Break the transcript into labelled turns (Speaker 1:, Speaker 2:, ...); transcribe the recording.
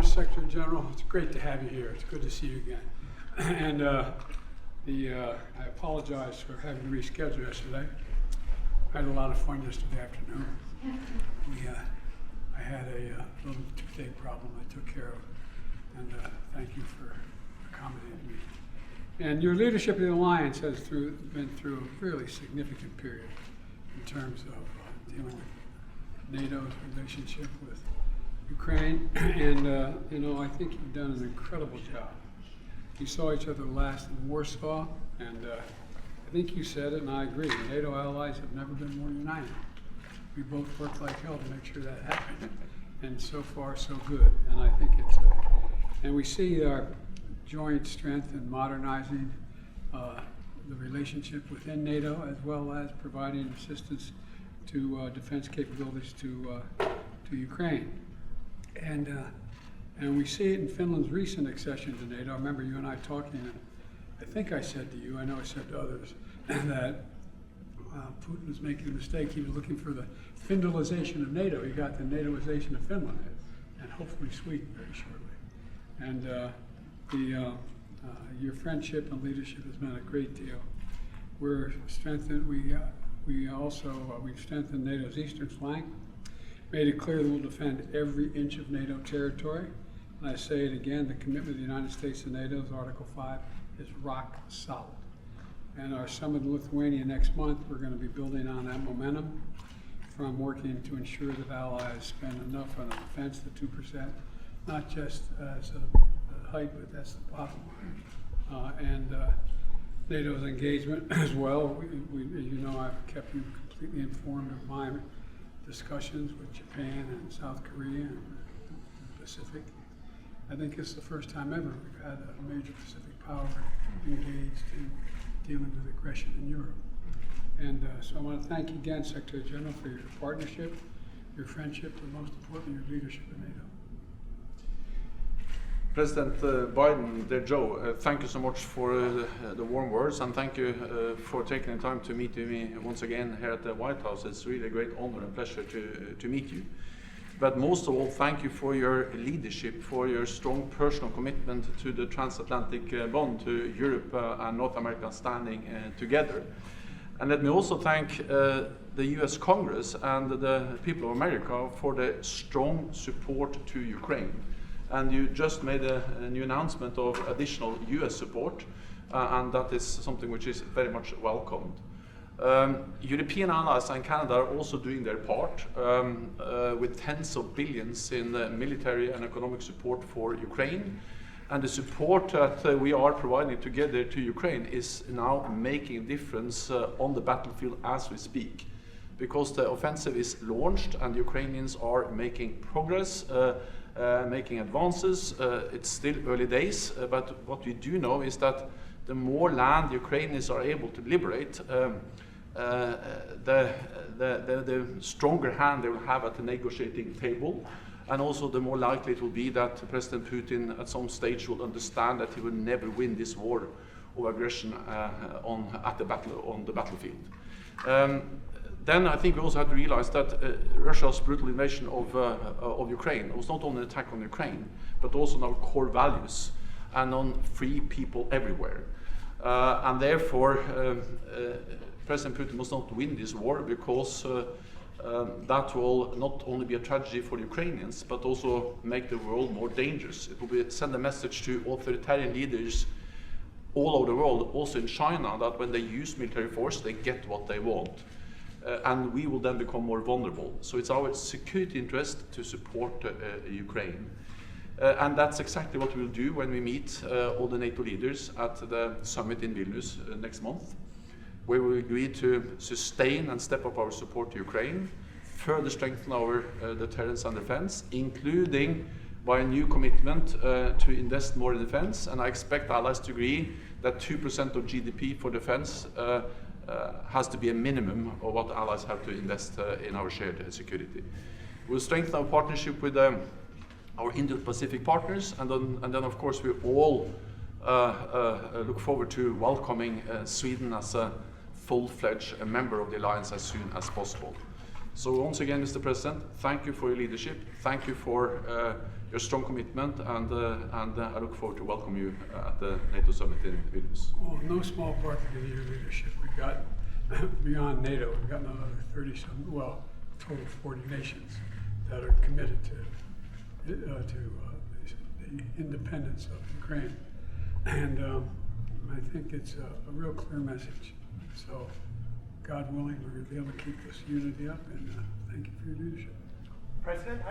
Speaker 1: Mr. Secretary General. It's great to have you here. It's good to see you again. And I apologize for having to reschedule yesterday. I had a lot of fun yesterday afternoon. I had a little toothache problem I took care of, and thank you for accommodating me. And your leadership of the Alliance has been through a really significant period in terms of dealing with NATO's relationship with Ukraine, and I think you've done an incredible job. We saw each other last in Warsaw, and I think you said it, and I agree. NATO allies have never been more united. We both worked like hell to make sure that happened, and so far so good. And I think and we see our joint strength in modernizing the relationship within NATO, as well as providing assistance to defense capabilities to Ukraine. And we see it in Finland's recent accession to NATO. I remember you and I talking, and I think I said to you, I know I said to others, that Putin was making a mistake. He was looking for the Finlandization of NATO. He got the NATOization of Finland, and hopefully Sweden very shortly. And your friendship and leadership has been a great deal. We've strengthened NATO's eastern flank, made it clear that we'll defend every inch of NATO territory. And I say it again, the commitment of the United States to NATO's Article 5 is rock solid. And our summit in Lithuania next month, we're going to be building on that momentum from working to ensure that allies spend enough on the defense, the 2%, not just as a height, but that's the bottom line. And NATO's engagement as well. As you know, I've kept you completely informed of my discussions with Japan and South Korea and the Pacific. I think it's the first time ever we've had a major Pacific power engaged in dealing with aggression in Europe. And so I want to thank you again, Secretary General, for your partnership, your friendship, and most importantly, your leadership in NATO.
Speaker 2: President Biden, dear Joe, thank you so much for the warm words, and thank you for taking the time to meet me once again here at the White House. It's really a great honor and pleasure to meet you. But most of all, thank you for your leadership, for your strong personal commitment to the transatlantic bond, to Europe and North America standing together. And let me also thank the US Congress and the people of America for the strong support to Ukraine. And you just made a new announcement of additional US support, and that is something which is very much welcomed. European allies and Canada are also doing their part with tens of billions in military and economic support for Ukraine. And the support that we are providing together to Ukraine is now making a difference on the battlefield as we speak. Because the offensive is launched and the Ukrainians are making progress, making advances. It's still early days, but what we do know is that the more land the Ukrainians are able to liberate, the stronger hand they will have at the negotiating table, and also the more likely it will be that President Putin at some stage will understand that he will never win this war of aggression on the battlefield. Then I think we also have to realize that Russia's brutal invasion of Ukraine was not only an attack on Ukraine, but also on our core values and on free people everywhere. And therefore, President Putin must not win this war, because that will not only be a tragedy for the Ukrainians, but also make the world more dangerous. It will send a message to authoritarian leaders all over the world, also in China, that when they use military force, they get what they want. And we will then become more vulnerable. So it's our security interest to support Ukraine. And that's exactly what we'll do when we meet all the NATO leaders at the summit in Vilnius next month, where we agree to sustain and step up our support to Ukraine, further strengthen our deterrence and defense, including by a new commitment to invest more in defense. And I expect allies to agree that 2% of GDP for defense has to be a minimum of what allies have to invest in our shared security. We'll strengthen our partnership with our Indo-Pacific partners, and then of course we all look forward to welcoming Sweden as a full-fledged member of the alliance as soon as possible. So once again, Mr. President, thank you for your leadership, thank you for your strong commitment, and I look forward to welcome you at the NATO Summit in Vilnius.
Speaker 1: Well, no small part of your leadership. We've got, beyond NATO, we've got another 30-some, well, total 40 nations that are committed to the independence of Ukraine. And I think it's a real clear message. So, God willing, we're going to be able to keep this unity up, and thank you for your leadership.
Speaker 3: President,